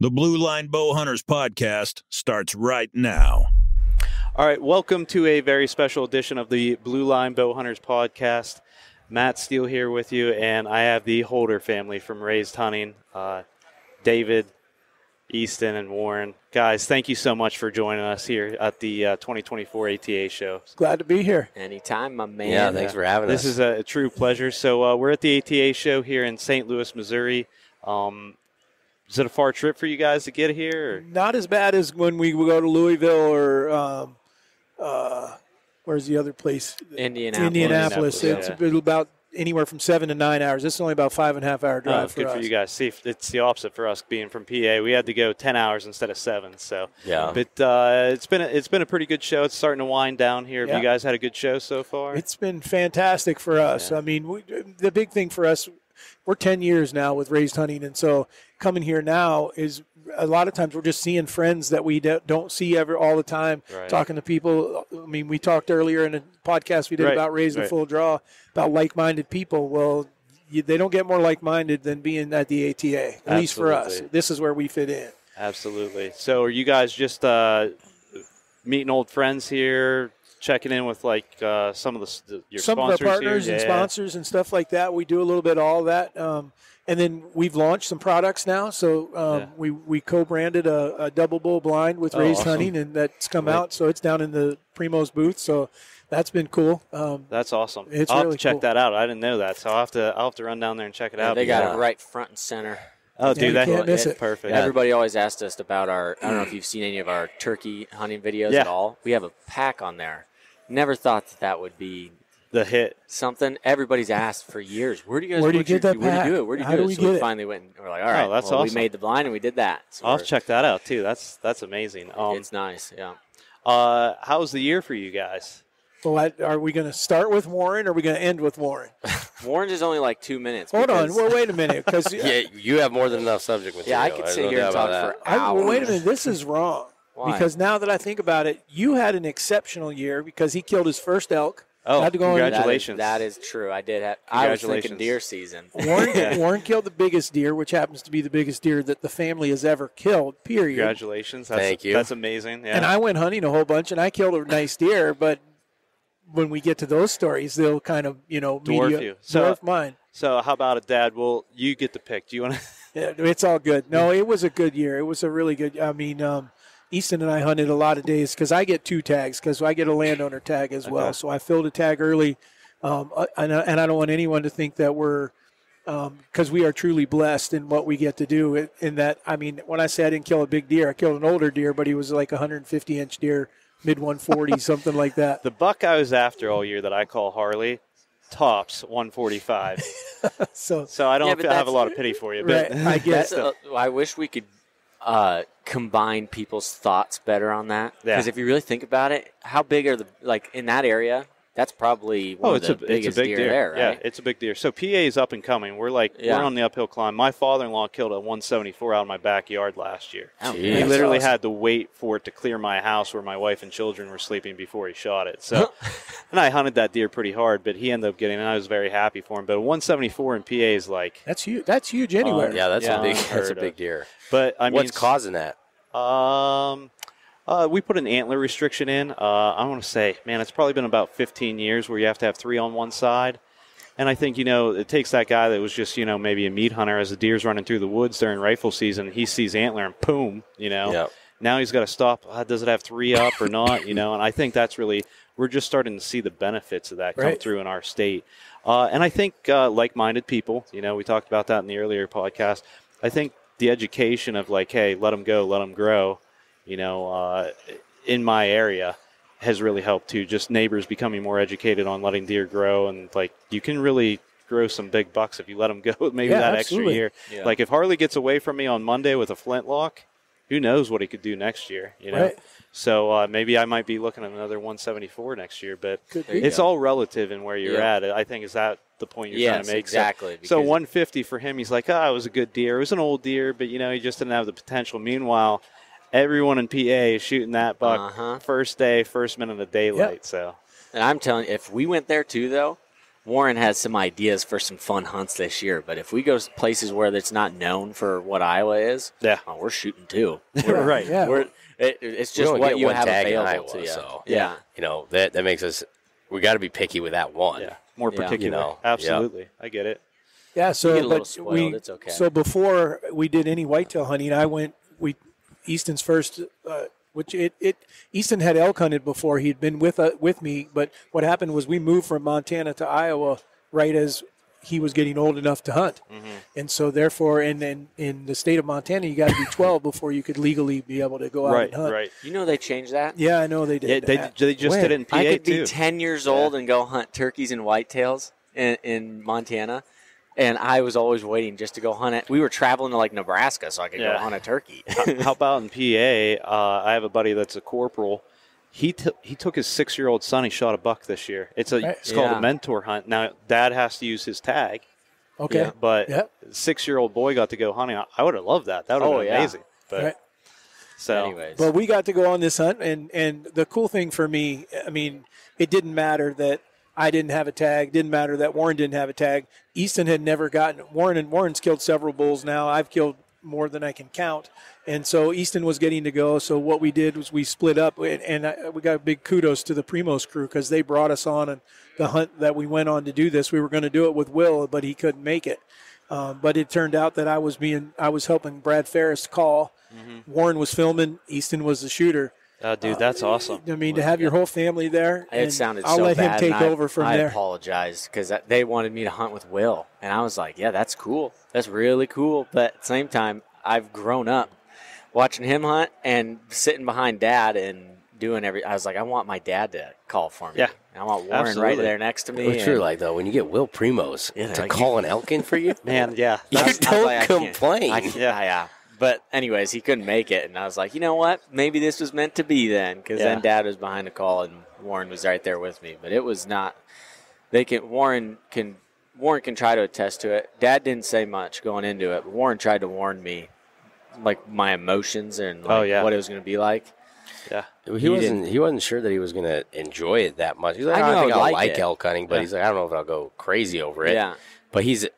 The Blue Line Bowhunters podcast starts right now. All right, welcome to a very special edition of the Blue Line Bowhunters podcast. Matt Steele here with you, and I have the Holder family from Raised Hunting, David, Easton, and Warren. Guys, thank you so much for joining us here at the 2024 ATA show. Glad to be here. Anytime, my man. Yeah, thanks for having us. This is a true pleasure. So we're at the ATA show here in St. Louis, Missouri. Is it a far trip for you guys to get here? Or? Not as bad as when we go to Louisville or where's the other place? Indianapolis. It's about anywhere from 7 to 9 hours. This is only about 5.5 hour drive It's good for you guys. See, it's the opposite for us being from PA. We had to go 10 hours instead of 7. So yeah, but it's been a pretty good show. It's starting to wind down here. Have you guys had a good show so far? It's been fantastic for us. Yeah. I mean, the big thing for us, we're 10 years now with Raised Hunting, and so coming here now is a lot of times we're just seeing friends that we don't see all the time, talking to people. I mean, we talked earlier in a podcast we did about Raising a Full Draw, about like-minded people. Well, they don't get more like-minded than being at the ATA, at least for us. This is where we fit in. Absolutely. So are you guys just meeting old friends here, checking in with some of your some sponsors of our partners here? And sponsors and stuff like that. We do a little bit of all that. And then we've launched some products now. So we co-branded a double bull blind with Raised Hunting, and that's come out. So it's down in the Primo's booth. So that's been cool. That's awesome. It's I'll really have to check cool. that out. I didn't know that. So I'll have to run down there and check it out. They got it right front and center. Oh, dude, that can't miss it. Perfect. Everybody always asked us about I don't know if you've seen any of our turkey hunting videos at all. We have a pack on there. Never thought that would be the hit. Something everybody's asked for years. Where do you guys Where do you get that Where do pack? you do it? Where do you How do do it? we So get we it? finally went and we're like, all right, that's we awesome. made the blind and we did that. So I'll check that out too. That's amazing. It's nice, yeah. How's the year for you guys? Well, are we going to start with Warren or are we going to end with Warren? Warren's is only like 2 minutes. Hold on. Well, wait a minute. Cause, yeah, you have more than enough subject material. Yeah, I could sit here and talk for hours. Well, wait a minute. This is wrong. Why? Because now that I think about it, you had an exceptional year because he killed his first elk. Oh, had to go congratulations. That is true. I did have. I was thinking deer season. Warren killed the biggest deer, which happens to be the biggest deer that the family has ever killed, period. Congratulations. Thank you. That's amazing. Yeah. And I went hunting a whole bunch, and I killed a nice deer, but when we get to those stories, they'll kind of, dwarf mine. So how about it, Dad? Well, you get to pick. Do you want to? Yeah, it's all good. No, it was a good year. It was a really good. I mean, Easton and I hunted a lot of days because I get 2 tags because I get a landowner tag as well. So I filled a tag early, and I don't want anyone to think that we're because we are truly blessed in what we get to do. In that, I mean, when I say I didn't kill a big deer, I killed an older deer, but he was like a 150-inch deer. Mid-140, something like that. The buck I was after all year that I call Harley, tops 145. so I don't have a lot of pity for you. But right, I guess. I wish we could combine people's thoughts better on that. Because if you really think about it, how big are in that area? That's probably one of the biggest deer there, right? Yeah, it's a big deer. So PA is up and coming. We're we're on the uphill climb. My father-in-law killed a 174 out in my backyard last year. Oh, he literally had to wait for it to clear my house where my wife and children were sleeping before he shot it. So, and I hunted that deer pretty hard, but he ended up getting it, and I was very happy for him. But a 174 in PA is that's huge. That's huge anywhere. That's a big deer. But I mean, what's causing that? We put an antler restriction in. I want to say, man, it's probably been about 15 years where you have to have 3 on one side. And I think, it takes that guy that was just, maybe a meat hunter as the deer's running through the woods during rifle season. He sees antler and boom, Yep. Now he's got to stop. Does it have 3 up or not? And I think that's really, we're just starting to see the benefits of that come through in our state. And I think like-minded people, we talked about that in the earlier podcast. I think the education of hey, let them go, let them grow, in my area has really helped too. Just neighbors becoming more educated on letting deer grow, and you can really grow some big bucks if you let them go maybe that absolutely. extra year. If Harley gets away from me on Monday with a flintlock, who knows what he could do next year, Right. So maybe I might be looking at another 174 next year, but it's all relative in where you're at. I think is that the point you're trying to make. Exactly. So 150 for him, he's like, it was a good deer. It was an old deer, but, he just didn't have the potential. Meanwhile, everyone in PA is shooting that buck first day, first minute of daylight. Yep. So, and I'm telling you, if we went there too, though, Warren has some ideas for some fun hunts this year, but if we go places where it's not known for what Iowa is, we're shooting too. Right. Yeah. It's just what you have available Iowa, to you. So, yeah. That makes us – we got to be picky with that one. Yeah. More particular. Absolutely. I get it. Yeah, so get a little spoiled, it's okay. So before we did any whitetail hunting, Easton's first Easton had elk hunted before. He'd been with me, but what happened was we moved from Montana to Iowa right as he was getting old enough to hunt. Mm-hmm. And so therefore, in the state of Montana, you got to be 12 before you could legally be able to go out and hunt. Right. You know they changed that? Yeah, I know they did. Yeah, they just did it in PA I could too. be 10 years old and go hunt turkeys and whitetails in Montana. And I was always waiting just to go hunt it. We were traveling to like Nebraska so I could go hunt a turkey. How about in PA? I have a buddy that's a corporal. He took his 6-year-old son. He shot a buck this year. It's called a mentor hunt. Now Dad has to use his tag. Okay, but 6-year-old boy got to go hunting. I would have loved that. That would have been amazing. But so, anyways, but we got to go on this hunt, and the cool thing for me, I mean, it didn't matter that I didn't have a tag. Didn't matter that Warren didn't have a tag. Easton had never gotten Warren's killed several bulls now. I've killed more than I can count. And so Easton was getting to go. So what we did was we split up, and we got big kudos to the Primos crew because they brought us on and the hunt that we went on to do this. We were going to do it with Will, but he couldn't make it. But it turned out that I was helping Brad Ferris call. Mm-hmm. Warren was filming. Easton was the shooter. Dude, that's awesome. I mean, to have your whole family there. It sounded I'll so let bad. him take over from there. I apologize because they wanted me to hunt with Will. And I was like, yeah, that's cool. That's really cool. But at the same time, I've grown up watching him hunt and sitting behind Dad and doing I was like, I want my dad to call for me. Yeah. I want Warren right there next to me. It's true, like, though, when you get Will Primos to call an elk in for you, man, you don't complain. Yeah. But anyways, he couldn't make it, and I was like, you know what? Maybe this was meant to be then, because then Dad was behind the call and Warren was right there with me. But it was not. Warren can try to attest to it. Dad didn't say much going into it, but Warren tried to warn me, like my emotions and what it was going to be like. Yeah, he wasn't sure that he was going to enjoy it that much. He's like, I don't think I'll like elk hunting, but he's like, I don't know if I'll go crazy over it. Yeah, but he's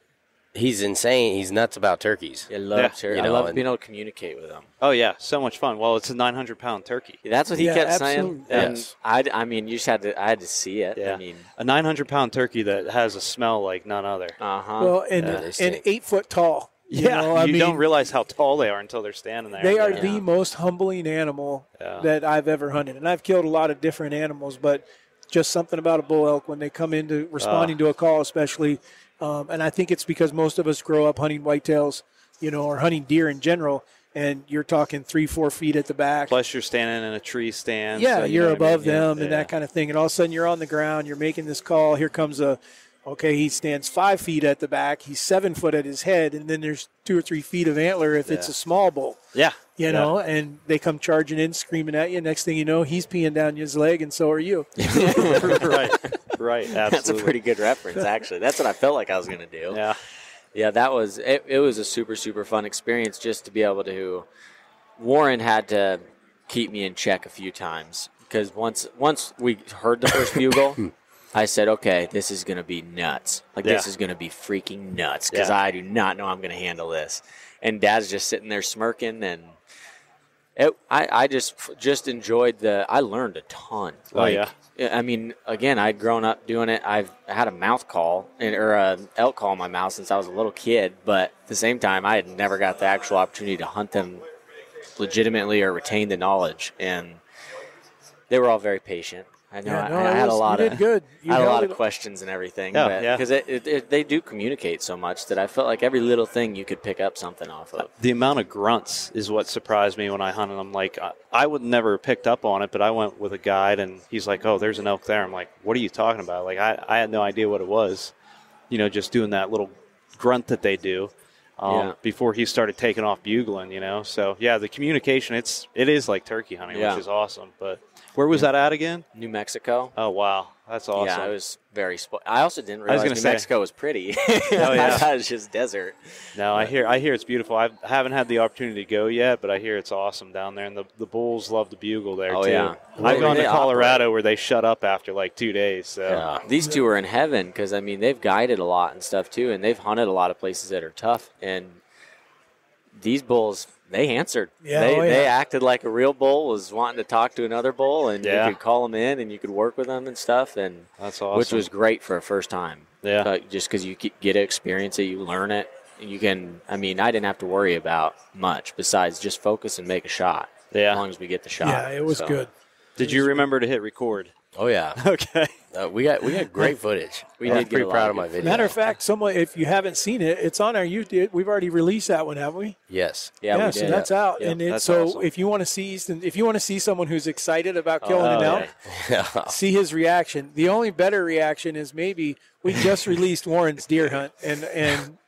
insane. He's nuts about turkeys. I love turkeys. I love being able to communicate with them. Oh yeah, so much fun. Well, it's a 900-pound turkey. That's what he kept saying. And yes. I mean, you just I had to see it. Yeah. I mean, a 900-pound turkey that has a smell like none other. Well, and 8 foot tall. You don't realize how tall they are until they're standing there. They are the most humbling animal that I've ever hunted. And I've killed a lot of different animals, but just something about a bull elk when they come into responding to a call especially. And I think it's because most of us grow up hunting whitetails, or hunting deer in general, and you're talking 3-4 feet at the back. Plus you're standing in a tree stand. Yeah, so you're above them and that kind of thing. And all of a sudden you're on the ground, you're making this call. Here comes he stands 5 feet at the back. He's 7 foot at his head, and then there's 2 or 3 feet of antler if it's a small bull. Yeah. And they come charging in, screaming at you. Next thing you know, he's peeing down his leg, and so are you. Right. Absolutely. That's a pretty good reference, actually. That's what I felt like I was going to do. Yeah. Yeah, that was it. It was a super, super fun experience just to be able to. Warren had to keep me in check a few times because once we heard the first bugle, I said, okay, this is going to be nuts. This is going to be freaking nuts because I do not know I'm going to handle this. And Dad's just sitting there smirking, and I just enjoyed I learned a ton. I mean, again, I'd grown up doing it. I've had a mouth call or an elk call in my mouth since I was a little kid, but at the same time, I had never got the actual opportunity to hunt them legitimately or retain the knowledge. And they were all very patient. I know. I had a lot of good. I had a lot of questions and everything. Because they do communicate so much that I felt like every little thing you could pick up something off of. The amount of grunts is what surprised me when I hunted them. Like, I would never have picked up on it, but I went with a guide, and he's like, oh, there's an elk there. I'm like, what are you talking about? Like, I had no idea what it was, just doing that little grunt that they do before he started taking off bugling, So, the communication, it is like turkey hunting, which is awesome. But where was that at again? New Mexico. Oh, wow. That's awesome. Yeah, it was very I also didn't realize New Mexico was pretty. Oh, yeah. I thought it was just desert. No, I hear it's beautiful. I haven't had the opportunity to go yet, but I hear it's awesome down there, and the bulls love the bugle there, too. Yeah. I've gone to Colorado where they shut up after like 2 days. So. Yeah. These two are in heaven because, I mean, they've guided a lot and stuff, too, and they've hunted a lot of places that are tough. And these bulls, they answered. Yeah, they acted like a real bull was wanting to talk to another bull, and you could call them in and you could work with them and stuff. And that's awesome. Which was great for a first time. Yeah. Just because you get to experience it, you learn it. You can, I mean, I didn't have to worry about much besides just focus and make a shot. Yeah. As long as we get the shot. Yeah, it was good. Did you remember to hit record? Oh, yeah. Okay. We got great footage. We I'm did pretty proud of my video. Matter of fact, if you haven't seen it, it's on our YouTube. We've already released that one, haven't we? Yes. Yeah, we so did. that's out. Yeah, and that's so awesome. if you want to see Easton, if you want to see someone who's excited about killing an elk, see his reaction. The only better reaction is maybe we just released Warren's deer hunt, and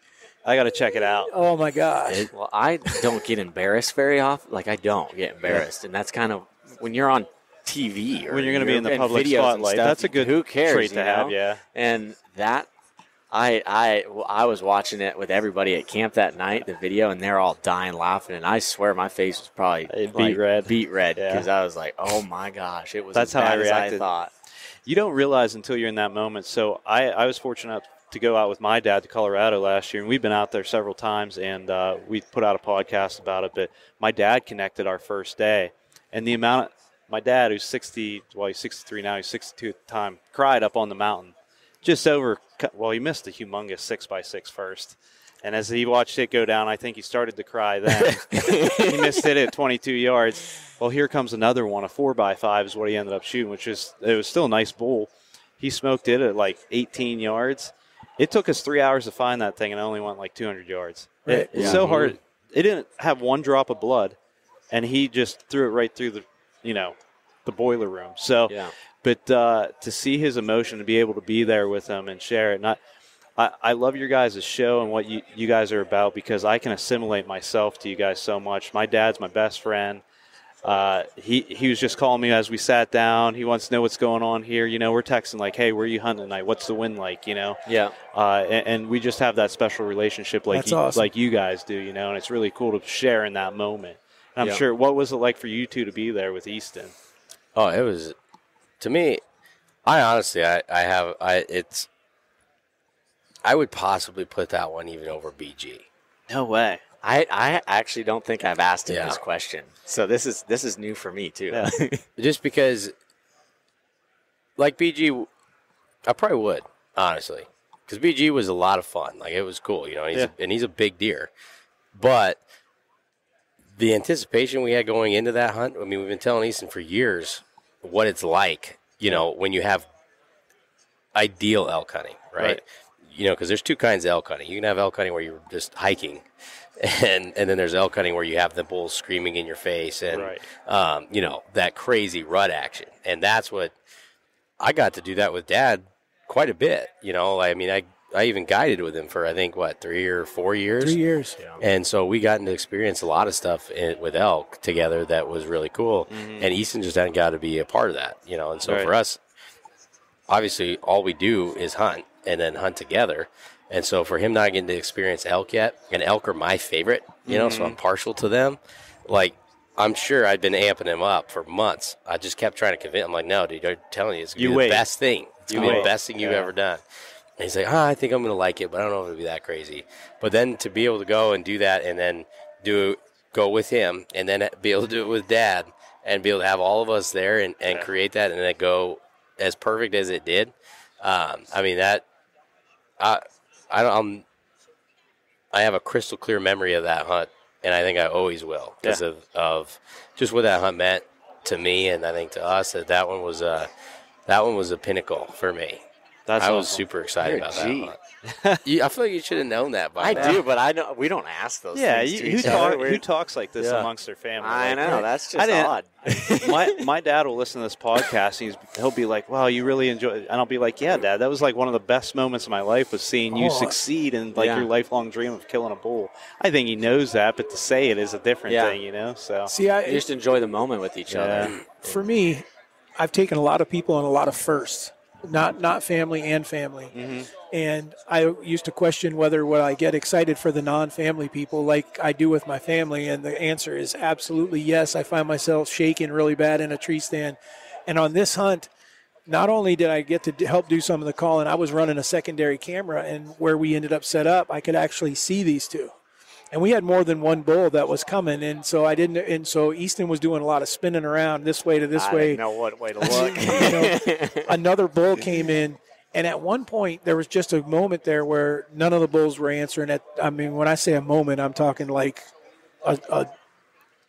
I got to check it out. oh my gosh. Well, I don't get embarrassed very often. Like, I don't get embarrassed. And that's kind of, when you're on TV or when you're going to be in the public videos spotlight, and stuff, that's a good who cares, trait to have, yeah. And that, I was watching it with everybody at camp that night, the video, and they're all dying laughing, and I swear my face was probably beet red because I was like, oh my gosh, it was that's as bad how I reacted. as I thought. You don't realize until you're in that moment. So I was fortunate to go out with my dad to Colorado last year, and we've been out there several times, and we put out a podcast about it. But my dad connected our first day, and the amount my dad, who's 60, well, he's 63 now, he's 62 at the time, cried up on the mountain. Just over, well, he missed a humongous 6x6 first. And as he watched it go down, I think he started to cry then. He missed it at 22 yards. Well, here comes another one, a 4x5 is what he ended up shooting, it was still a nice bull. He smoked it at like 18 yards. It took us 3 hours to find that thing, and it only went like 200 yards. Right. It's so hard. It didn't have one drop of blood, and he just threw it right through the boiler room. So, but to see his emotion, to be able to be there with him and share it, I love your guys' show and what you guys are about, because I can assimilate myself to you guys so much. My dad's my best friend. He was just calling me as we sat down. He wants to know what's going on here. We're texting like, hey, where are you hunting tonight? What's the wind like, Yeah. And we just have that special relationship awesome. like you guys do, and it's really cool to share in that moment. And I'm sure, what was it like for you two to be there with Easton? Oh, it was, to me, I honestly, I would possibly put that one even over BG. No way. I actually don't think I've asked him this question, so this is new for me too. Yeah. Just because, like BG, I probably would, honestly, because BG was a lot of fun. Like, it was cool, and he's a big deer, but the anticipation we had going into that hunt. I mean, we've been telling Easton for years what it's like, when you have ideal elk hunting, right? Because there's two kinds of elk hunting. You can have elk hunting where you're just hiking, and then there's elk hunting where you have the bulls screaming in your face and, that crazy rut action. And that's what I got to do that with Dad quite a bit. I mean, I even guided with him for, I think, 3 or 4 years? 3 years. Yeah. And so we got to experience a lot of stuff with elk together that was really cool. Mm-hmm. And Easton just hadn't got to be a part of that, And so for us, obviously, all we do is hunt and then hunt together. And so for him not getting to experience elk yet, and elk are my favorite, so I'm partial to them. Like, I'm sure I'd been amping him up for months. I just kept trying to convince him. I'm like, no, dude, I'm telling you, it's going to be the best thing. It's going to be the best thing you've ever done. And he's like, I think I'm going to like it, but I don't know if it'll be that crazy. But then to be able to go and do that and then go with him and then be able to do it with Dad and be able to have all of us there and create that and then go as perfect as it did. I mean, that I have a crystal clear memory of that hunt, and I think I always will because of just what that hunt meant to me, and I think to us that one was a pinnacle for me. I was super excited about that hunt. I feel like you should have known that by now. I do, but I know we don't ask those things to each other. Who talks like this amongst their family? I know, that's just odd. My dad will listen to this podcast, and he'll be like, wow, you really enjoy it. And I'll be like, yeah, Dad, that was like one of the best moments of my life was seeing you succeed in your lifelong dream of killing a bull. I think he knows that, but to say it is a different thing, So See, I just enjoy the moment with each other. For me, I've taken a lot of people on a lot of firsts. not family and family. And I used to question whether would I get excited for the non-family people like I do with my family, and the answer is absolutely yes. I find myself shaking really bad in a tree stand. And on this hunt, not only did I get to help do some of the calling, I was running a secondary camera, and where we ended up set up, I could actually see these two. And we had more than one bull that was coming, and so so Easton was doing a lot of spinning around this way to this way. I didn't know what way to look. Another bull came in, and at one point there was just a moment there where none of the bulls were answering. When I say a moment, I'm talking like a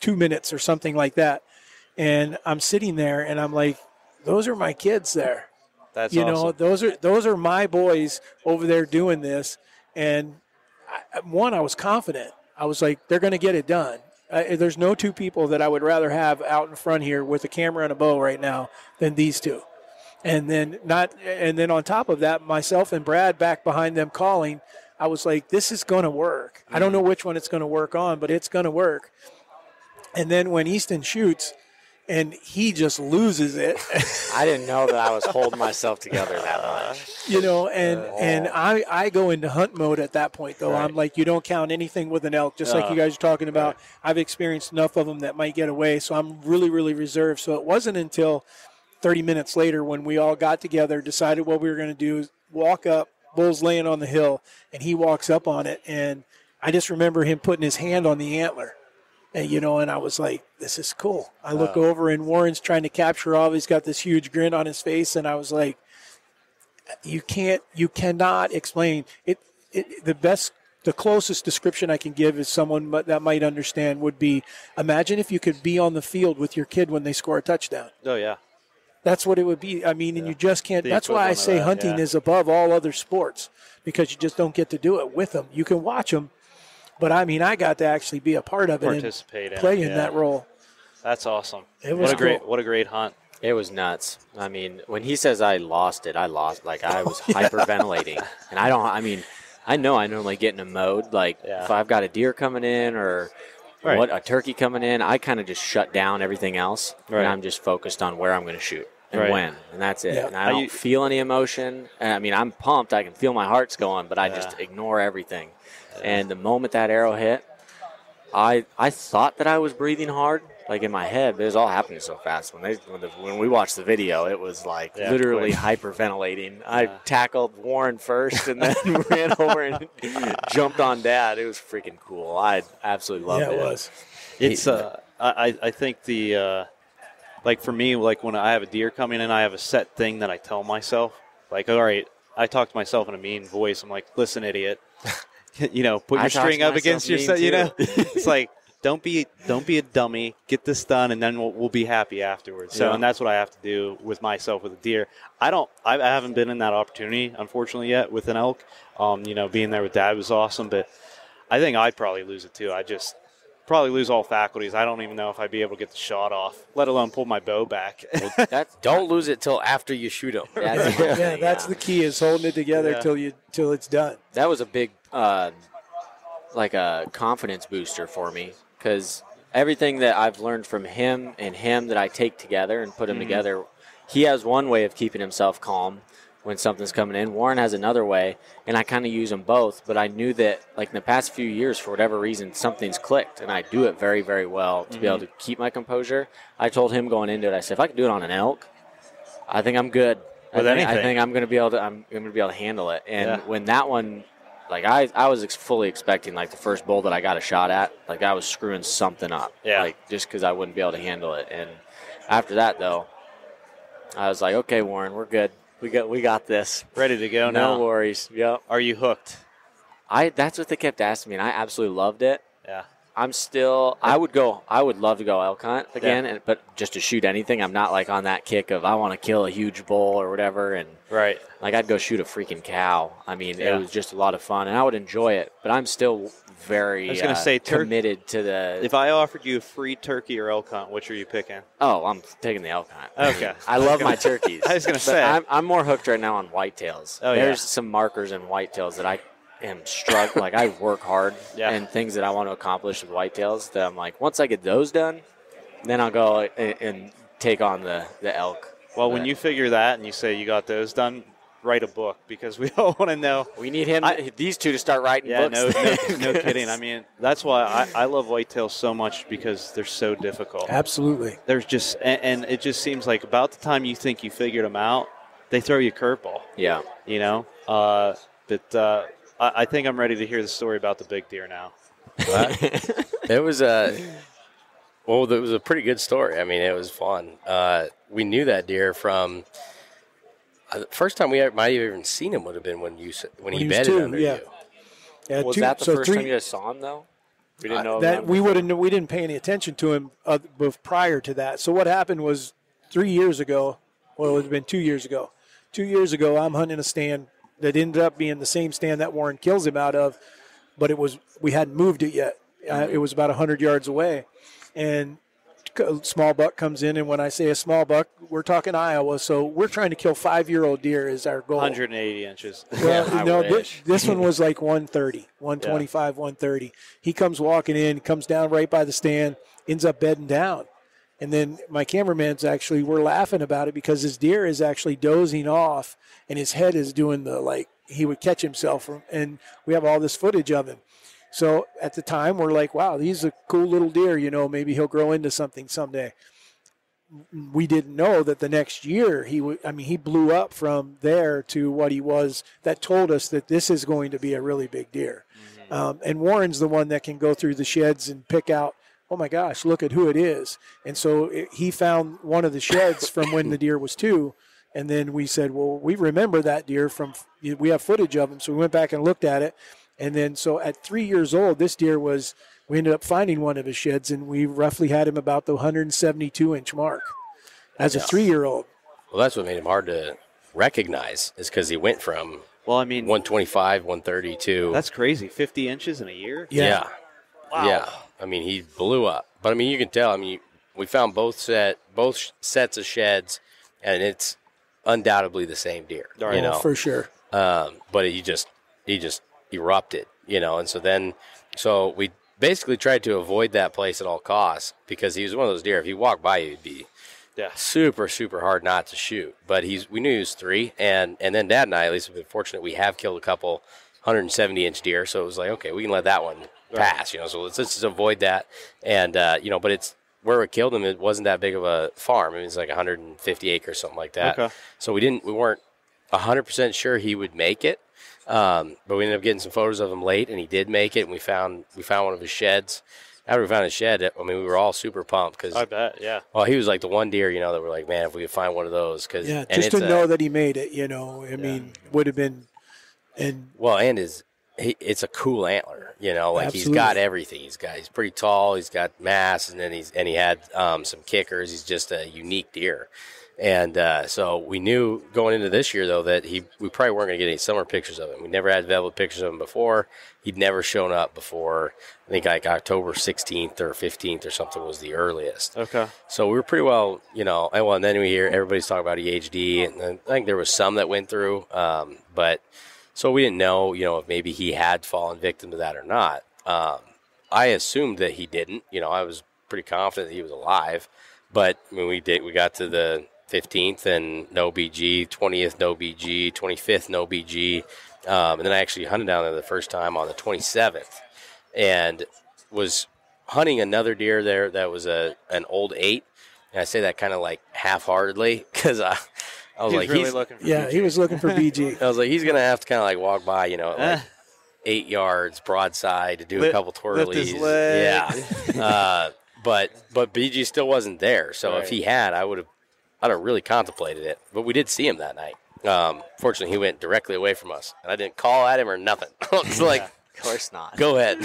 2 minutes or something like that. And I'm sitting there, and I'm like, those are my kids there. That's awesome. Those are my boys over there doing this, and I was confident. I was like, they're going to get it done. There's no two people that I would rather have out in front here with a camera and a bow right now than these two. And then on top of that, myself and Brad back behind them calling, I was like, this is going to work. I don't know which one it's going to work on, but it's going to work. And then when Easton shoots, and he just loses it. I didn't know that I was holding myself together that much. And I go into hunt mode at that point, though. Right. I'm like, you don't count anything with an elk, just like you guys are talking about. Right. I've experienced enough of them that might get away, so I'm really, really reserved. So it wasn't until 30 minutes later when we all got together, decided what we were going to do, walk up, bull's laying on the hill, and he walks up on it. And I just remember him putting his hand on the antler. And I was like, this is cool. I look over, and Warren's trying to capture all. He's got this huge grin on his face, and I was like, you cannot explain it. The closest description I can give is someone that might understand would be, imagine if you could be on the field with your kid when they score a touchdown. Oh, yeah. That's what it would be. And you just can't. That's why I say hunting is above all other sports, because you just don't get to do it with them. You can watch them. But, I got to actually be a part of it and play in that role. That's awesome. It was what a great hunt. It was nuts. When he says I lost it, I lost. Like, I was hyperventilating. And I know I normally get in a mode. Like, if I've got a deer coming in or a turkey coming in, I kind of just shut down everything else. Right. And I'm just focused on where I'm going to shoot and when. And that's it. Yeah. And I don't feel any emotion. And, I'm pumped. I can feel my heart's going, but I just ignore everything. And the moment that arrow hit, I thought that I was breathing hard, like in my head, but it was all happening so fast. When we watched the video, it was like literally hyperventilating. I tackled Warren first and then ran over and jumped on Dad. It was freaking cool. I absolutely loved it. Yeah, it was. It's I think like for me, like when I have a deer coming in, I have a set thing that I tell myself. Like, all right, I talk to myself in a mean voice. I'm like, listen, idiot. Put your string up against your set. It's like, don't be a dummy. Get this done, and then we'll be happy afterwards. So, and that's what I have to do with myself with a deer. I haven't been in that opportunity, unfortunately, yet with an elk. Being there with Dad was awesome, but I think I'd probably lose it too. I just probably lose all faculties. I don't even know if I'd be able to get the shot off, let alone pull my bow back. Don't lose it till after you shoot them. That's the key, is holding it together till it's done. That was a big like a confidence booster for me, because everything that I've learned from him and him that I take together and put them together, he has one way of keeping himself calm when something's coming in. Warren has another way, and I kind of use them both, but I knew that, like, in the past few years, for whatever reason, something's clicked, and I do it very, very well to be able to keep my composure. I told him going into it, I said, if I can do it on an elk, I think I'm good. I think I'm going to be able to handle it. And when that one, like, I was fully expecting, like, the first bull that I got a shot at, like, I was screwing something up, like, just because I wouldn't be able to handle it. And after that, though, I was like, okay, Warren, we're good. We got this. Ready to go now. No worries. Yep. Are you hooked? That's what they kept asking me, and I absolutely loved it. Yeah. I'm still. I would love to go elk hunt again, but just to shoot anything, I'm not like on that kick of I want to kill a huge bull or whatever. And right, like I'd go shoot a freaking cow. I mean, it was just a lot of fun, and I would enjoy it. But I'm still very committed to the. If I offered you a free turkey or elk hunt, which are you picking? Oh, I'm taking the elk hunt. Okay, I love my turkeys. I was going to say I'm more hooked right now on whitetails. Oh, There's some markers in whitetails that I am struggling. Like, I work hard and things that I want to accomplish with whitetails that I'm like, once I get those done, then I'll go and take on the elk. Well, when you figure that and you say you got those done, write a book because we all want to know. We need these two to start writing books. No kidding. I mean, that's why I love whitetails so much because they're so difficult. Absolutely. There's just and it just seems like about the time you think you figured them out, they throw you a curveball. Yeah. You know. I think I'm ready to hear the story about the big deer now. It was a pretty good story. I mean, it was fun. We knew that deer from the first time we might have even seen him would have been when he bedded under you. Yeah, was that the first time you guys saw him though? We didn't know that we didn't pay any attention to him prior to that. So what happened was 3 years ago. Well, it would have been 2 years ago. 2 years ago, I'm hunting a stand that ended up being the same stand that Warren kills him out of, but we hadn't moved it yet. It was about 100 yards away, and a small buck comes in, and when I say a small buck, we're talking Iowa, so we're trying to kill 5-year-old deer is our goal. 180 inches. Well, this one was like 130, 125, 130. He comes walking in, comes down right by the stand, ends up bedding down. And then my cameraman's we're laughing about it because his deer is actually dozing off and his head is doing he would catch himself. And we have all this footage of him. So at the time, we're like, wow, he's a cool little deer. Maybe he'll grow into something someday. We didn't know that the next year he blew up from there to what he was. That told us that this is going to be a really big deer. Mm-hmm. And Warren's the one that can go through the sheds and pick out, oh my gosh, look at who it is. And so he found one of the sheds from when the deer was 2. And then we said, well, we remember that deer we have footage of him. So we went back and looked at it. And then so at 3 years old, this deer we ended up finding one of his sheds, and we roughly had him about the 172-inch mark as a 3-year-old. Well, that's what made him hard to recognize is because he went from 125, 130 to. That's crazy, 50 inches in a year? Yeah. Wow. Yeah. I mean, he blew up. But, I mean, you can tell. I mean, we found both sets of sheds, and it's undoubtedly the same deer. Right. For sure. But he just erupted, and so we basically tried to avoid that place at all costs because he was one of those deer. If he walked by, he'd be super, super hard not to shoot. But we knew he was 3, and then Dad and I, at least, have been fortunate. We have killed a couple 170-inch deer, so it was like, okay, we can let that one pass, So let's just avoid that. And but it's where we killed him. It wasn't that big of a farm. It was like 150 acres, something like that. Okay. So we weren't 100% sure he would make it. But we ended up getting some photos of him late, and he did make it. And we found one of his sheds. After we found his shed, I mean, we were all super pumped because I bet, yeah. Well, he was like the one deer, that we're like, man, if we could find one of those, just to know that he made it, I mean, would have been, and it's a cool antler, Absolutely. He's got everything. He's pretty tall. He's got mass, and then he had some kickers. He's just a unique deer. And so we knew going into this year, though, that we probably weren't going to get any summer pictures of him. We never had available pictures of him before. He'd never shown up before. I think like October 16th or 15th or something was the earliest. Okay. So we were pretty well, and then we hear everybody's talking about EHD, and I think there was some that went through. But so we didn't know, if maybe he had fallen victim to that or not. I assumed that he didn't. I was pretty confident that he was alive. But I mean, we got to the 15th and no BG, 20th no BG, 25th no BG, and then I actually hunted down there the first time on the 27th, and was hunting another deer there that was an old 8, and I say that kind of like half-heartedly because I was like, he's looking for BG. He was looking for BG. I was like, he's gonna have to kind of like walk by, like 8 yards broadside to do a couple twirlies, yeah. But BG still wasn't there, so if he had, I'd have really contemplated it. But we did see him that night. Fortunately, he went directly away from us, and I didn't call at him or nothing. It's like, of course not. Go ahead.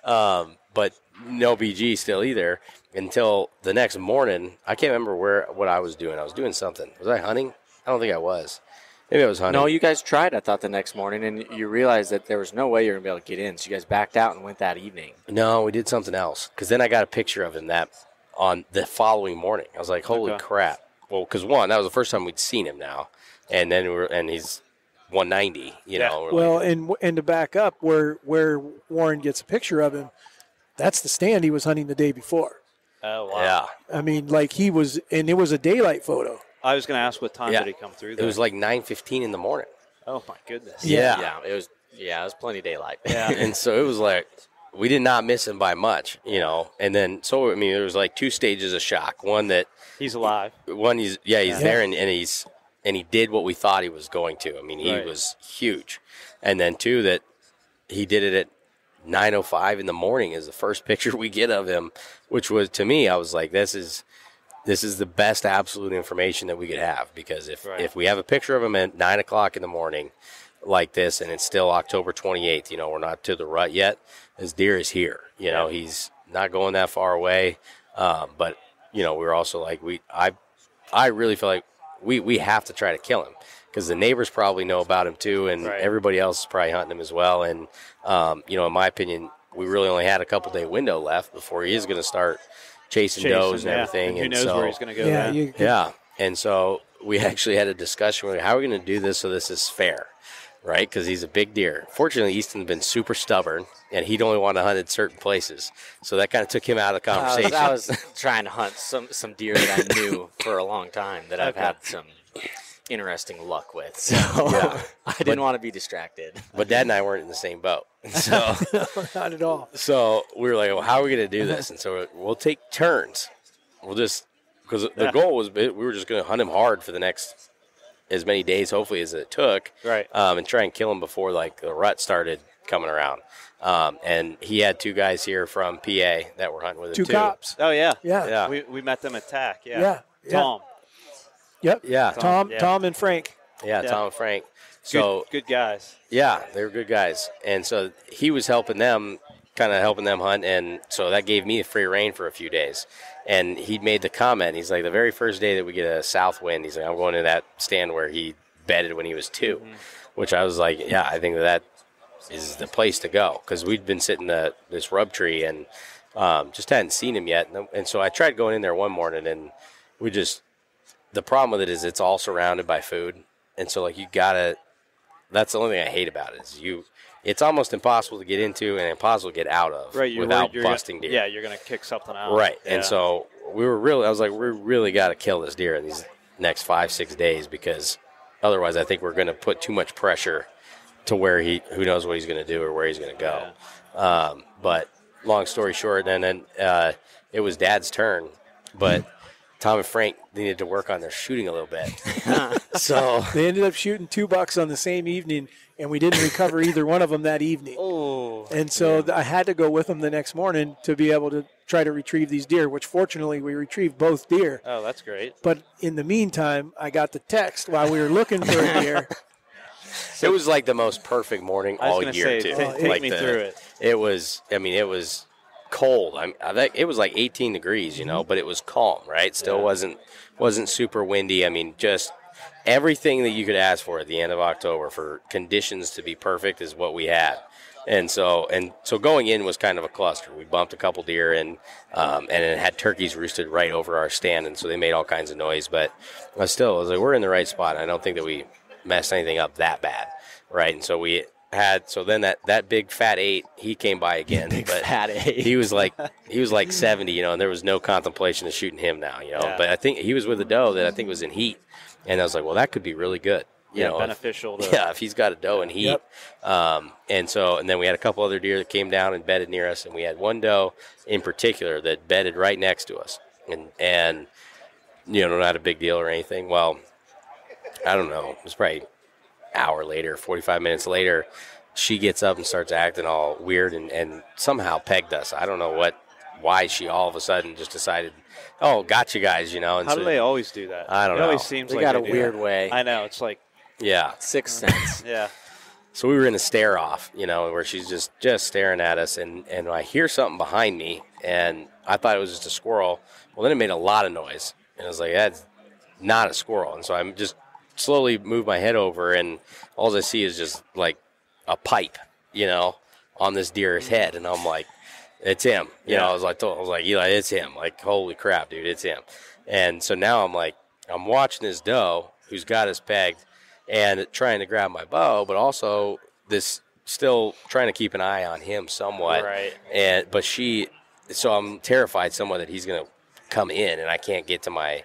But no BG still either until the next morning. I can't remember what I was doing. I was doing something. Was I hunting? I don't think I was. Maybe I was hunting. No, you guys tried, I thought, the next morning, and you realized that there was no way you were going to be able to get in, so you guys backed out and went that evening. No, we did something else, because then I got a picture of him on the following morning. I was like, holy crap. Well, because, one, that was the first time we'd seen him now, and then he's 190, know. Well, and to back up, where Warren gets a picture of him, that's the stand he was hunting the day before. Oh, wow. Yeah. I mean, like he was, and it was a daylight photo. I was going to ask what time Yeah. did he come through It there? was like 9:15 in the morning. Oh, my goodness. Yeah. It was plenty daylight. Yeah. And so it was like, we did not miss him by much, you know. And then, so, I mean, there was like 2 stages of shock. One that He's alive. he's there and he did what we thought he was going to. I mean, he was huge. And then 2, that he did it at 9:05 in the morning is the first picture we get of him, which was, to me, I was like, this is the best absolute information that we could have, because if we have a picture of him at 9 o'clock in the morning like this, and it's still October 28th, you know, we're not to the rut yet, his deer is here. You know, he's not going that far away. But, you know, we were also like, I really feel like we have to try to kill him, because the neighbors probably know about him too, and everybody else is probably hunting him as well. And, you know, in my opinion, we really only had a couple-day window left before he is going to start chasing does and everything. And who knows where he's going to go. Yeah. And so we actually had a discussion with, how are we going to do this so this is fair, right? Because he's a big deer. Fortunately, Easton's been super stubborn, and he'd only want to hunt in certain places. So that kind of took him out of the conversation. I was trying to hunt some deer that I knew for a long time that I've had some interesting luck with. So I didn't want to be distracted. But Dad and I weren't in the same boat. So Not at all. So we were like, well, how are we going to do this? And so we'll take turns. We'll just, because the goal was, we were just going to hunt him hard for the next as many days, hopefully, as it took. Right. And try and kill him before, like, the rut started coming around. And he had 2 guys here from PA that were hunting with him, 2 cops. Oh, yeah. Yeah. We met them at TAC. Yeah. Tom. Yep. Yeah. Tom and Frank. Yeah, Tom and Frank. So good guys. Yeah, they were good guys. And so he was helping them hunt, and so that gave me a free rein for a few days. And he made the comment, he's like, the very first day that we get a south wind, he's like, I'm going to that stand where he bedded when he was 2, which I was like, yeah, I think that is the place to go, because we'd been sitting this rub tree and just hadn't seen him yet. And so I tried going in there one morning, and the problem with it is it's all surrounded by food. And so, like, that's the only thing I hate about it is it's almost impossible to get into and impossible to get out of without busting deer. Yeah, you're going to kick something out. Right. Yeah. And so I was like, we really got to kill this deer in these next 5-6 days, because otherwise I think we're going to put too much pressure to where who knows what he's going to do or where he's going to go. Yeah. But long story short, then it was Dad's turn, but Tom and Frank needed to work on their shooting a little bit. So they ended up shooting 2 bucks on the same evening, and we didn't recover either one of them that evening. Oh. And so I had to go with them the next morning to be able to try to retrieve these deer, which fortunately we retrieved both deer. Oh, that's great. But in the meantime, I got the text while we were looking for a deer. It was like the most perfect morning all year, too. Take me through it. It was cold. It was like 18 degrees, you know, but it was calm, right? Still wasn't super windy. I mean, just everything that you could ask for at the end of October for conditions to be perfect is what we had. And so going in was kind of a cluster. We bumped a couple deer and it had turkeys roosted right over our stand, and so they made all kinds of noise. But I was like, we're in the right spot. I don't think that we messed anything up that bad, right? And so then that big fat 8, he came by again. Fat 8. He was like 70, you know, and there was no contemplation of shooting him now, you know. Yeah. But I think he was with a doe that I think was in heat, and I was like, well, that could be really good. You know, beneficial. If he's got a doe in heat. Yep. And then we had a couple other deer that came down and bedded near us, and we had one doe in particular that bedded right next to us, and you know, not a big deal or anything. Well, I don't know. It was probably hour later, 45 minutes later, she gets up and starts acting all weird and somehow pegged us. I don't know why she all of a sudden just decided, oh, got you guys, you know. And how do they always do that? I don't know. It always seems they like got they a weird way. I know. It's like Sixth Sense. Yeah. So we were in a stare off, you know, where she's just staring at us, and I hear something behind me, and I thought it was just a squirrel. Well, then it made a lot of noise, and I was like, that's not a squirrel. And so I'm just slowly move my head over, and all I see is just like a pipe, you know, on this deer's head, and I'm like, it's him. You know, I was like, Eli, it's him. Like, holy crap, dude, it's him. And so now I'm watching this doe who's got us pegged and trying to grab my bow, but also this still trying to keep an eye on him somewhat. Right. So I'm terrified somewhat that he's going to come in and I can't get to my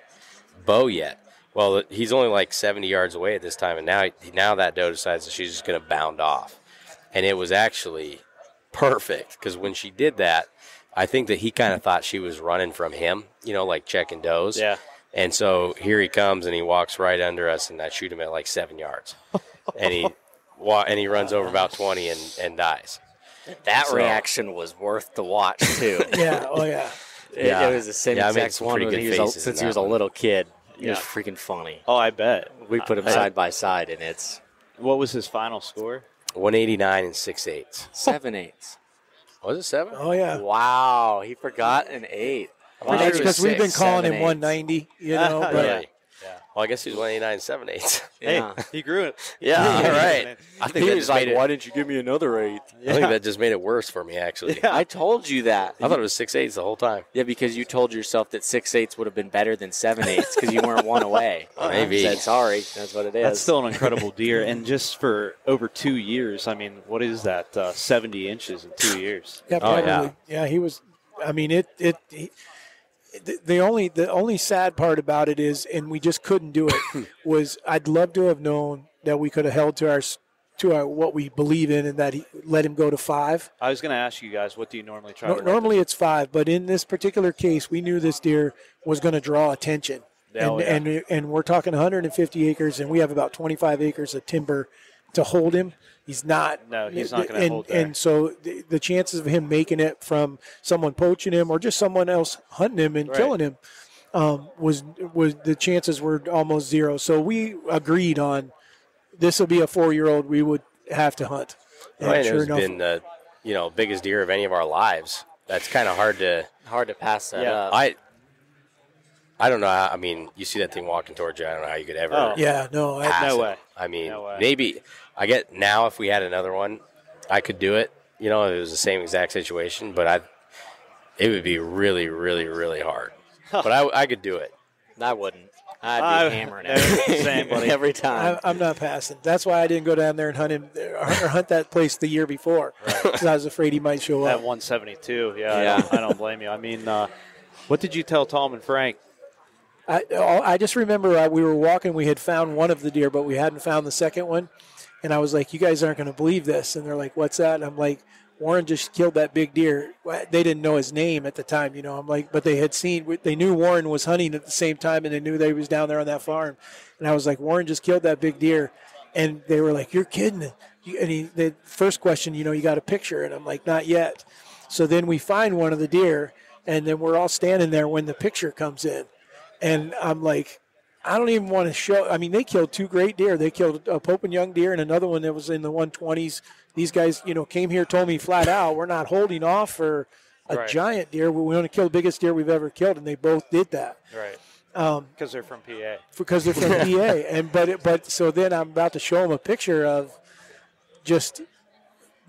bow yet. Well, he's only like 70 yards away at this time, and now that doe decides that she's just going to bound off. And it was actually perfect because when she did that, I think that he kind of thought she was running from him, like checking does. Yeah. And so here he comes, and he walks right under us, and I shoot him at like 7 yards. And he runs over about 20 and dies. That reaction was worth the watch, too. Yeah, oh, yeah. It was the same exact one since he was a little kid. It was freaking funny. Oh, I bet. We put him side by side, and it's... What was his final score? 189 and 6/8. 7/8. Was it 7? Oh, yeah. Wow, he forgot an 8. That's because we've been calling him 190, But, really? Yeah. Well, I guess he's 189 and 7/8. Yeah. Hey, he grew it. Yeah, all right. I think he was like, why didn't you give me another 8? I think that just made it worse for me, actually. Yeah. I told you that. I thought it was 6/8 the whole time. Yeah, because you told yourself that 6/8 would have been better than 7/8 because you weren't one away. Maybe. You said, sorry, that's what it is. That's still an incredible deer. And just for over 2 years, I mean, what is that, 70 inches in 2 years? Yeah, probably. Yeah, he was, I mean, the only sad part about it is, and we just couldn't do it, was I'd love to have known that we could have held to our what we believe in, and that he let him go to 5. I was going to ask you guys, what do you normally try to normally it's 5, but in this particular case, we knew this deer was going to draw attention. And we're talking 150 acres, and we have about 25 acres of timber to hold him. He's not. No, he's not going to hold there. And so the chances of him making it from someone poaching him or just someone else hunting him and killing him was the chances were almost 0. So we agreed on this will be a 4-year-old we would have to hunt. And sure enough, been the biggest deer of any of our lives. That's kind of hard to pass that up. I don't know. I mean, you see that thing walking towards you. I don't know how you could ever. Oh. Yeah, no way. I mean, maybe I get now if we had another one, I could do it. It was the same exact situation, but it would be really, really, really hard. But I could do it. I wouldn't. I'd be hammering it every time. I'm not passing. That's why I didn't go down there and hunt him or hunt that place the year before, because I was afraid he might show up. At 172, yeah. I don't blame you. I mean, what did you tell Tom and Frank? I just remember we were walking. We had found one of the deer, but we hadn't found the second one. And I was like, you guys aren't going to believe this. And they're like, what's that? And I'm like, Warren just killed that big deer. They didn't know his name at the time, I'm like, but they knew Warren was hunting at the same time, and they knew that he was down there on that farm. And I was like, Warren just killed that big deer. And they were like, you're kidding. And the first question, you got a picture? And I'm like, not yet. So then we find one of the deer, and then we're all standing there when the picture comes in. And I'm like, I don't even want to show. I mean, they killed 2 great deer. They killed a Pope and Young deer and another one that was in the 120s. These guys, came here, told me flat out, we're not holding off for a giant deer. We want to kill the biggest deer we've ever killed, and they both did that. Right. Because they're from PA. Because they're from PA. But so then I'm about to show them a picture of just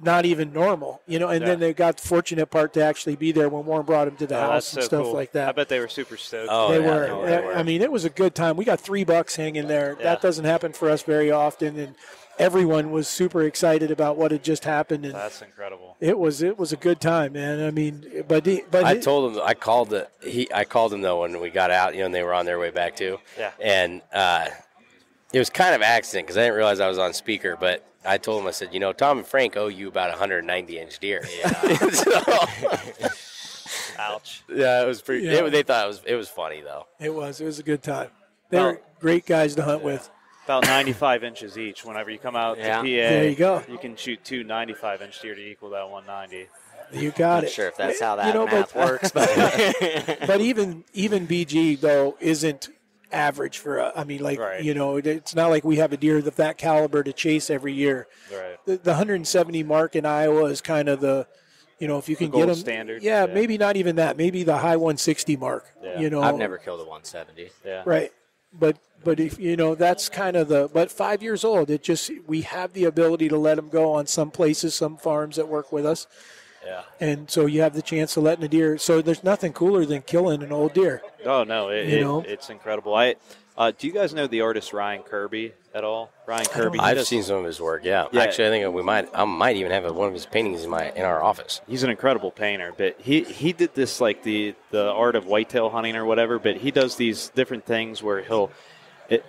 not even normal, then they got the fortunate part to actually be there when Warren brought him to the house and stuff like that. I bet they were super stoked. They were. I mean, it was a good time. We got $3 hanging there. Yeah. That doesn't happen for us very often, and everyone was super excited about what had just happened. And that's incredible. It was a good time, man. I mean, but I told him I called him though when we got out, and they were on their way back too. Yeah. And it was kind of an accident because I didn't realize I was on speaker, but I told him, I said, Tom and Frank owe you about 190-inch deer. Yeah. Ouch. Yeah, it was pretty. Yeah. They thought it was funny though. It was a good time. They were great guys to hunt with. About 95 inches each. Whenever you come out to PA, there you go. You can shoot 2 95-inch deer to equal that 190. You got it. Not sure if that's how that math works, but but even BG though isn't average for it's not like we have a deer of that caliber to chase every year. Right. The 170 mark in Iowa is kind of the, if you can get them standard. Yeah, maybe not even that. Maybe the high 160 mark. Yeah. I've never killed a 170. Yeah. Right. But if that's kind of but 5 years old, we have the ability to let them go on some places, some farms that work with us. Yeah. And so you have the chance of letting a deer. So there's nothing cooler than killing an old deer. Oh, no. It's incredible. Do you guys know the artist Ryan Kirby at all? Ryan Kirby. I've seen some of his work, yeah. Actually, I think I might even have one of his paintings in our office. He's an incredible painter, but he did this like the art of whitetail hunting or whatever, but he does these different things where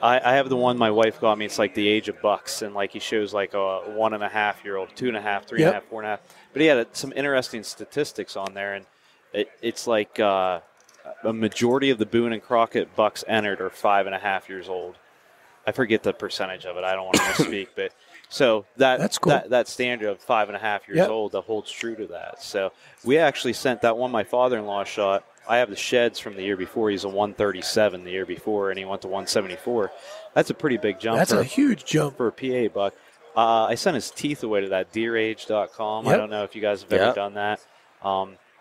I have the one my wife got me. It's like the age of bucks, and like he shows like a 1.5-year-old, 2.5, 3.5, 4.5. But he had some interesting statistics on there, and it's like a majority of the Boone and Crockett bucks entered are 5.5 years old. I forget the percentage of it. I don't want to misspeak, but so that's cool. that standard of 5.5 years old that holds true to that. So we actually sent that one my father-in-law shot. I have the sheds from the year before. He's a 137 the year before, and he went to 174. That's a pretty big jump. That's a huge jump for a PA buck. I sent his teeth away to that deerage.com. I don't know if you guys have ever done that.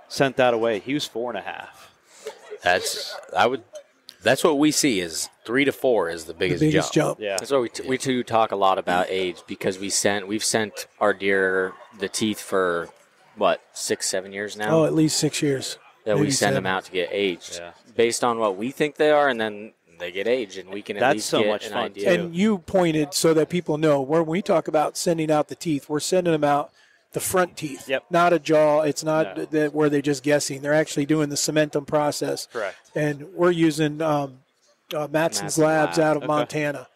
Sent that away. He was 4.5. That's what we see is 3 to 4 is the biggest jump. Yeah, that's why we too talk a lot about age, because we've sent our deer the teeth for 6-7 years now. Oh, at least 6 years. That we send them out to get aged based on what we think they are, and then they get aged, and we can at least get an idea. And you pointed so that people know, when we talk about sending out the teeth, we're sending them out the front teeth, not a jaw. It's not where they're just guessing. They're actually doing the cementum process. Correct. And we're using Matson's Labs out of Montana.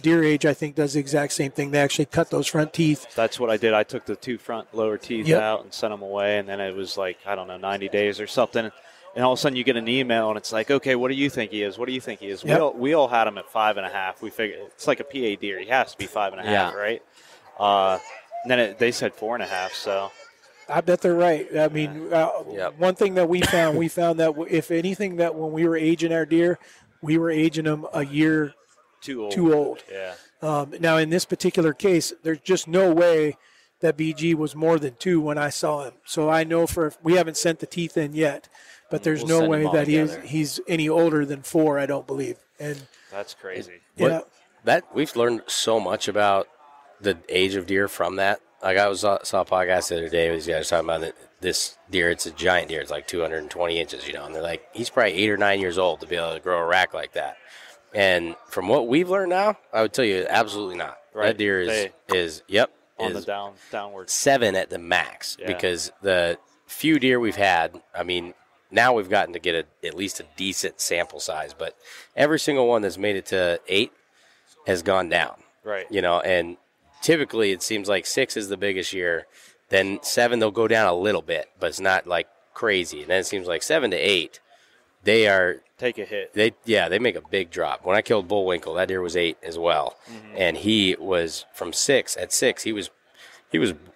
Deer Age, I think, does the exact same thing. They actually cut those front teeth. That's what I did. I took the 2 front lower teeth out and sent them away, and then it was like, 90 days or something. And all of a sudden you get an email, and it's like, okay, what do you think he is? What do you think he is? Yep. We all had him at 5.5. We figured it's like a PA deer. He has to be 5.5, right? And then they said 4.5, so. I bet they're right. I mean, one thing that we found that if anything, that when we were aging our deer, we were aging them a year too old. Yeah. Now, in this particular case, there's just no way that BG was more than 2 when I saw him. So I know we haven't sent the teeth in yet, but there's no way that he's any older than 4, I don't believe. And that's crazy. We've learned so much about the age of deer from that. Like I saw a podcast the other day, these guys talking about this deer. It's a giant deer. It's like 220 inches, and they're like, he's probably 8 or 9 years old to be able to grow a rack like that. And from what we've learned now, I would tell you absolutely not. Right. That deer is on the downward 7 at the max, because the few deer we've had, I mean, now we've gotten to get at least a decent sample size, but every single one that's made it to 8 has gone down. Right. And typically it seems like 6 is the biggest year. Then 7, they'll go down a little bit, but it's not like crazy. And then it seems like 7 to 8, they take a hit. They make a big drop. When I killed Bullwinkle, that deer was 8 as well. Mm-hmm. And he was from 6. At 6, he was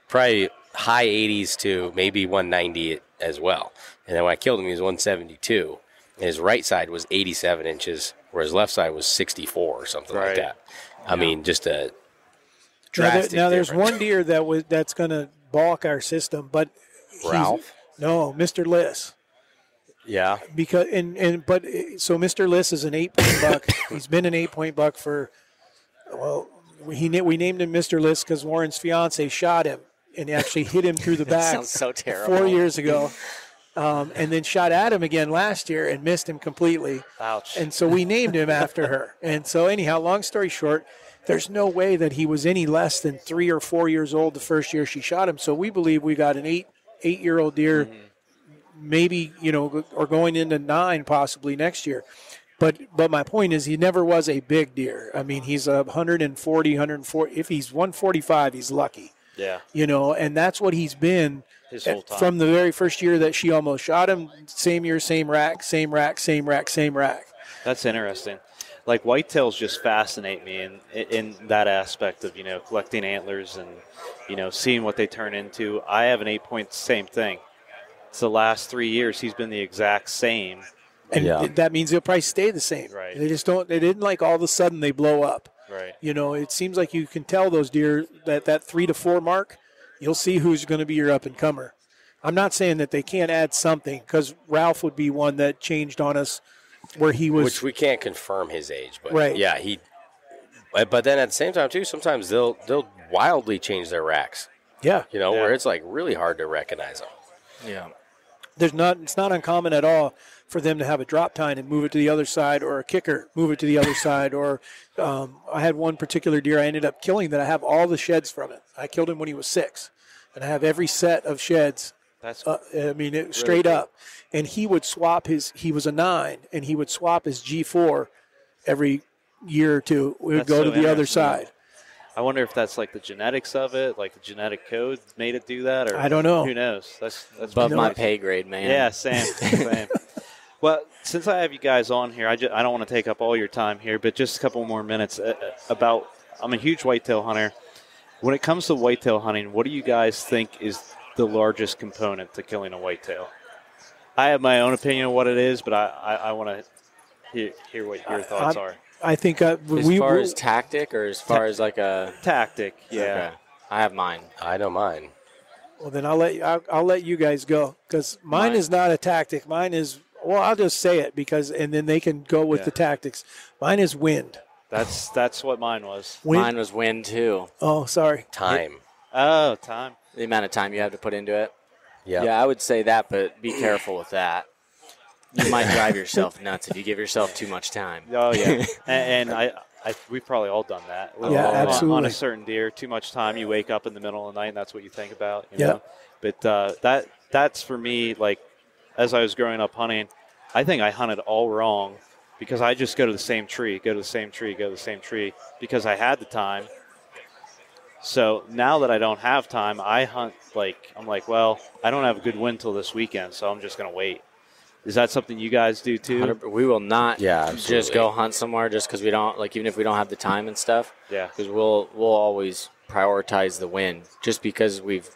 probably high 80s to maybe 190 as well. And then when I killed him, he was 172. And his right side was 87 inches, where his left side was 64 or something like that. I mean, just a drastic Now there's one deer that's going to balk our system, but Ralph? No, Mr. Liss. Yeah. Because so Mr. Liss is an 8-point buck. He's been an 8-point buck for, we named him Mr. Liss because Warren's fiance shot him and actually hit him through the back. Sounds so terrible. 4 years ago. And then shot at him again last year and missed him completely. Ouch. And so we named him after her. And so anyhow, long story short, there's no way that he was any less than 3 or 4 years old the first year she shot him. So we believe we got an 8-year-old deer, maybe, or going into 9 possibly next year. But my point is he never was a big deer. I mean, he's 140. If he's 145, he's lucky. Yeah. And that's what he's been his whole time. From the very first year that she almost shot him. Same year, same rack. That's interesting. Like whitetails just fascinate me in that aspect of, collecting antlers and, seeing what they turn into. I have an 8-point, same thing. It's the last 3 years he's been the exact same. And that means they'll probably stay the same. Right. They didn't like all of a sudden they blow up. Right. It seems like you can tell those deer that 3 to 4 mark, you'll see who's going to be your up-and-comer. I'm not saying that they can't add something, because Ralph would be one that changed on us where he was. Which we can't confirm his age. But right. Yeah, but then at the same time, too, sometimes they'll wildly change their racks. Yeah. Where it's like really hard to recognize them. Yeah. It's not uncommon at all for them to have a drop tine and move it to the other side, or a kicker, move it to the other side. Or I had one particular deer I ended up killing that I have all the sheds from it. I killed him when he was 6, and I have every set of sheds. That's straight up. And he would swap he was a 9, and he would swap his G4 every year or two, we would That's go so to the other interesting. side. I wonder if that's like the genetics of it, like the genetic code made it do that, or I don't know. Who knows? That's Above You know my what? pay grade, man. yeah, same. Well, since I have you guys on here, I don't want to take up all your time here, but just a couple more minutes about. I'm a huge whitetail hunter. When it comes to whitetail hunting, what do you guys think is the largest component to killing a whitetail? I have my own opinion of what it is, but I want to hear what your thoughts are. I think As far as tactic or as far as like a Tactic, yeah. Okay. I have mine. I know mine. Well, then I'll let you guys go because mine is not a tactic. Mine is, well, I'll just say it and then they can go with the tactics. Mine is wind. That's what mine was. Wind. Mine was wind too. Oh, sorry. Time. Oh, time. The amount of time you have to put into it. Yeah. Yeah, I would say that, but be careful with that. You might drive yourself nuts if you give yourself too much time. Oh yeah, and we've probably all done that. Yeah, absolutely. On a certain deer, too much time, you wake up in the middle of the night, and that's what you think about. You Yeah. know? But that's for me. Like, as I was growing up hunting, I think I hunted all wrong because I just go to the same tree, because I had the time. So now that I don't have time, I hunt I'm like, well, I don't have a good wind till this weekend, so I'm just going to wait. Is that something you guys do too? We will not absolutely. just go hunt somewhere just because we don't, like, even if we don't have the time and stuff. Yeah. Because we'll always prioritize the wind just because we've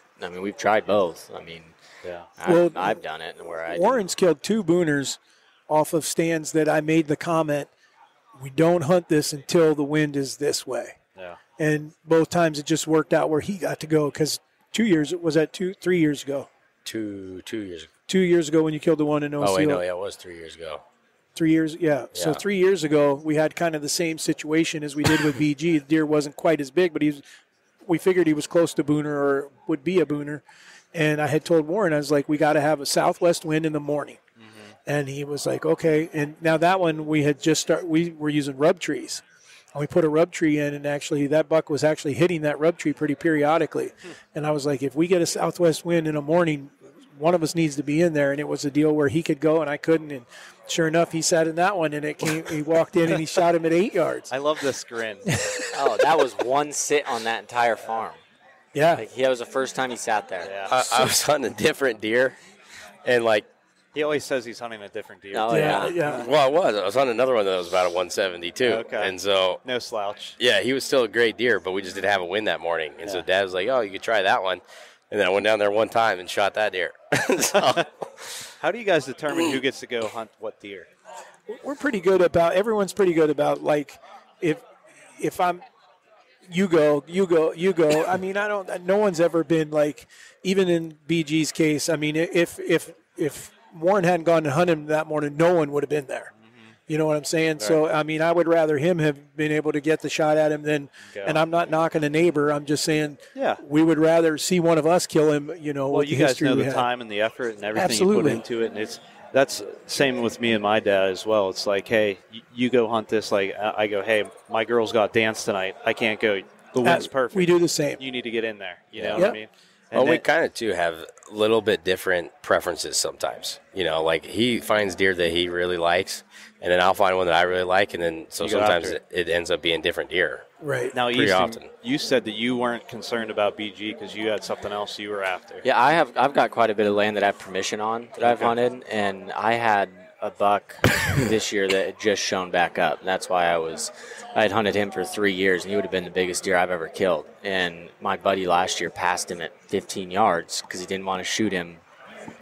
tried both. I mean, Yeah. I've done it where I Warren's killed 2 booners off of stands that I made the comment, we don't hunt this until the wind is this way. Yeah. And both times it just worked out where he got to go because 3 years ago? 2 years ago. 2 years ago when you killed the one in Osceola. Oh, wait, no, yeah, it was 3 years ago. 3 years, yeah. So 3 years ago, we had kind of the same situation as we did with BG. The deer wasn't quite as big, but we figured he was close to booner or would be a booner. And I had told Warren, I was like, we got to have a southwest wind in the morning. Mm-hmm. And he was like, okay. And now that one, we were using rub trees. And we put a rub tree in, and actually that buck was actually hitting that rub tree pretty periodically. And I was like, if we get a southwest wind in the morning, one of us needs to be in there. And it was a deal where he could go and I couldn't. And sure enough, he sat in that one, and he walked in and he shot him at 8 yards. I love this grin. Oh, that was one sit on that entire farm. Yeah. That was the first time he sat there. Yeah. I was hunting a different deer, and He always says he's hunting a different deer. Oh, yeah. well, I was hunting another one that was about a 172. Okay. And so, No slouch. yeah, he was still a great deer, but we just didn't have a wind that morning. And so Dad was like, oh, you could try that one. And then I went down there one time and shot that deer. So, How do you guys determine who gets to go hunt what deer? We're pretty good about, everyone's pretty good about, like, if I'm, you go. I mean, no one's ever been like, even in BG's case, I mean, if Warren hadn't gone to hunt him that morning, no one would have been there. Mm-hmm. You know what I'm saying? Right. So, I mean, I would rather him have been able to get the shot at him than, and I'm not knocking a neighbor. I'm just saying, we would rather see one of us kill him, Well, you guys know the time and the effort and everything you put into it. And that's same with me and my dad as well. It's like, hey, you go hunt this. Like, I go, hey, my girl's got dance tonight. I can't go. The wind's perfect. We do the same. You need to get in there. You know what I mean? And we kind of, too, have a little bit different preferences sometimes. You know, like he finds deer that he really likes, and then I'll find one that I really like, and then sometimes it ends up being different deer. Right. Now, pretty often. You said that you weren't concerned about BG because you had something else you were after. Yeah, I've got quite a bit of land that I have permission on that I've hunted, and I had a buck this year that had just shown back up. That's why I had hunted him for 3 years, and he would have been the biggest deer I've ever killed. And my buddy last year passed him at 15 yards because he didn't want to shoot him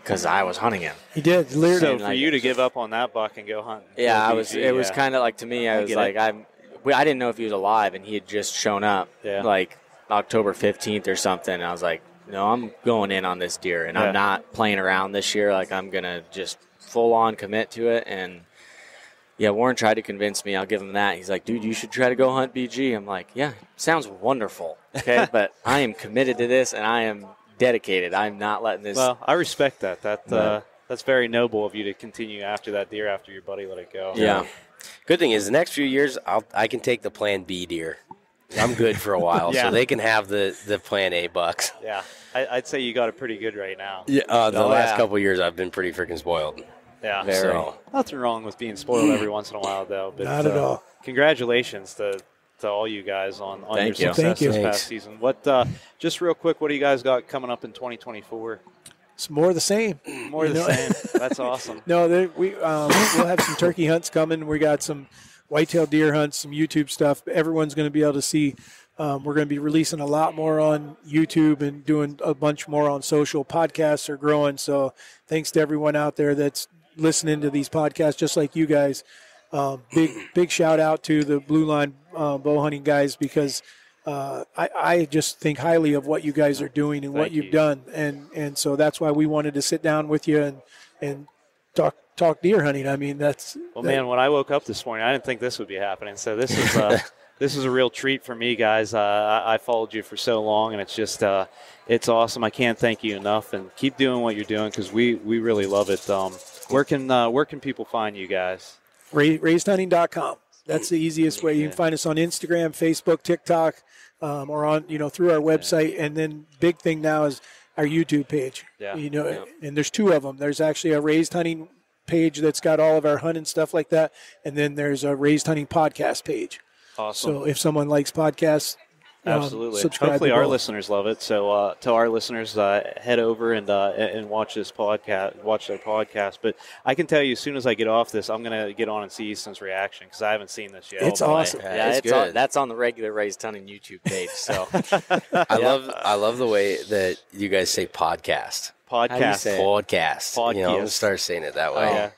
because I was hunting him. He did. So for you to give up on that buck and go hunt. Yeah, it was kind of like, to me, I was like, I didn't know if he was alive, and he had just shown up like October 15th or something. And I was like, no, I'm going in on this deer, and I'm not playing around this year. Like, I'm going to just full-on commit to it. And yeah, Warren tried to convince me. I'll give him that. He's like, dude, you should try to go hunt BG. I'm like, yeah, sounds wonderful. Okay, but I am committed to this, and I am dedicated. I'm not letting this. Well, I respect that. That's very noble of you to continue after that deer after your buddy let it go. Yeah. Good thing is the next few years I can take the Plan B deer. I'm good for a while, so they can have the Plan A bucks. Yeah, I'd say you got it pretty good right now. Yeah, the last couple of years I've been pretty freaking spoiled. Yeah. Very. So, Nothing wrong with being spoiled every once in a while, though. But, Not at all. Congratulations to all you guys on your Thank you. success Thank you. this Thanks. past season. What? Just real quick, what do you guys got coming up in 2024? It's more of the same. More of the You know? same. That's awesome. No, we'll have some turkey hunts coming. We got some whitetail deer hunts, some YouTube stuff. Everyone's going to be able to see. We're going to be releasing a lot more on YouTube and doing a bunch more on social. Podcasts are growing, so thanks to everyone out there that's listening to these podcasts, just like you guys. Big shout out to the Blue Line bow hunting guys, because I just think highly of what you guys are doing and what you've done, and so that's why we wanted to sit down with you and talk deer hunting. I mean, Man, when I woke up this morning, I didn't think this would be happening. So this is this is a real treat for me, guys. I followed you for so long, and it's just it's awesome. I can't thank you enough, and keep doing what you're doing, because we really love it. Where can people find you guys? RaisedHunting.com. That's the easiest way. You can find us on Instagram, Facebook, TikTok, or on through our website. And then big thing now is our YouTube page. Yeah. And there's two of them. There's actually a Raised Hunting page that's got all of our hunting stuff like that, and then there's a Raised Hunting podcast page. Awesome. So if someone likes podcasts, absolutely. subscribe. Hopefully to our both. listeners love it. So to our listeners, head over and watch this podcast, watch their podcast. But I can tell you, as soon as I get off this, I'm going to get on and see Easton's reaction, because I haven't seen this yet. It's awesome. Yeah, it's good. That's on the regular Raised Hunting YouTube page. So I love the way that you guys say podcast. How do you Podcast. say it? Podcast. You know, I'm gonna Podcast. start saying it that Oh, way. yeah.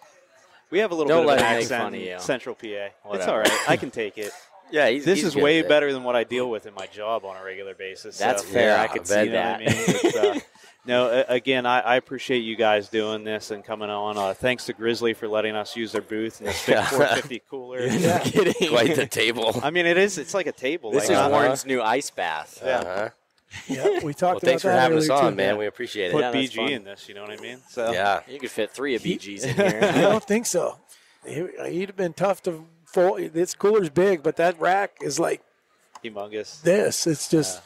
We have a little Don't bit of let an him make accent fun of you. in Central PA. It's Whatever. all right. I can take it. Yeah, This is good way at it. better than what I deal with in my job on a regular basis. That's so, fair. Yeah, I could I see bet. You know that. what I mean? It's, no, again, I appreciate you guys doing this and coming on. Thanks to Grizzly for letting us use their booth and this big 450 cooler. No kidding. Quite the table. I mean, it's like a table. This like, is Warren's new ice bath. Yeah. Uh-huh. Yeah, we talked Well, about thanks for that having us earlier, on, too. man. We appreciate Put it. Yeah, that's BG fun. in this, you know what I mean? So Yeah. You could fit 3 of BGs in I here. don't think so. He'd have been tough to fold. This cooler's big, but that rack is like humongous. this. It's just,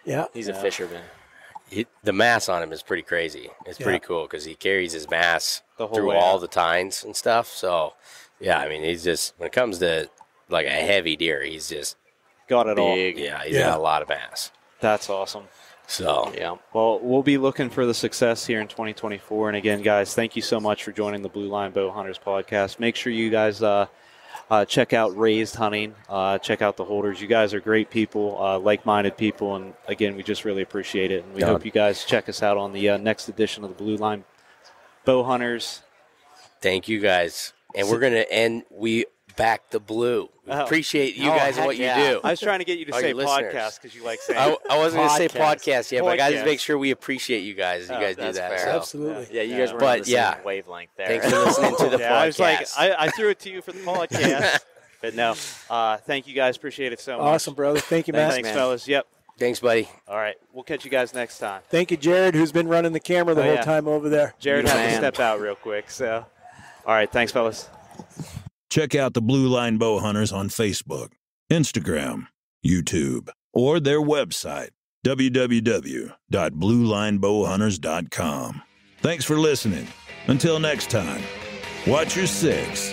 yeah. He's a fisherman. The mass on him is pretty crazy. It's Yeah. pretty cool because he carries his mass The whole through way all out. the tines and stuff. So, yeah, I mean, he's just, when it comes to like a heavy deer, he's just Got it all. Big. yeah, he's Yeah. got a lot of mass. That's awesome. So, Yeah. Well, we'll be looking for the success here in 2024. And again, guys, thank you so much for joining the Blue Line Bow Hunters podcast. Make sure you guys check out Raised Hunting. Check out the holders. You guys are great people, like-minded people. And again, we just really appreciate it. And we hope you guys check us out on the next edition of the Blue Line Bow Hunters. thank you guys. And we're going to end, we back the blue. We Oh. appreciate you Oh, guys and heck what yeah. you do. I was trying to get you to All say your listeners. podcast because you like saying I wasn't going to say Podcast. podcast yet, but I got to Podcast. make sure we appreciate you guys. You Oh, guys do that's that. fair. So. Absolutely. Yeah, you guys were But, on the same yeah. wavelength there. Thanks for listening to the Yeah, podcast. I was like, I threw it to you for the podcast. But no, thank you guys. Appreciate it so much. Awesome, brother. Thank you, Matt. Thanks, man. fellas. Yep. Thanks, buddy. All right. We'll catch you guys next time. Thank you, Jared, who's been running the camera the Oh, whole yeah. time over there. Jared You had to man. step out real quick. So, all right. Thanks, fellas. Check out the Blue Line Bow Hunters on Facebook, Instagram, YouTube, or their website, www.bluelinebowhunters.com. Thanks for listening. Until next time, watch your six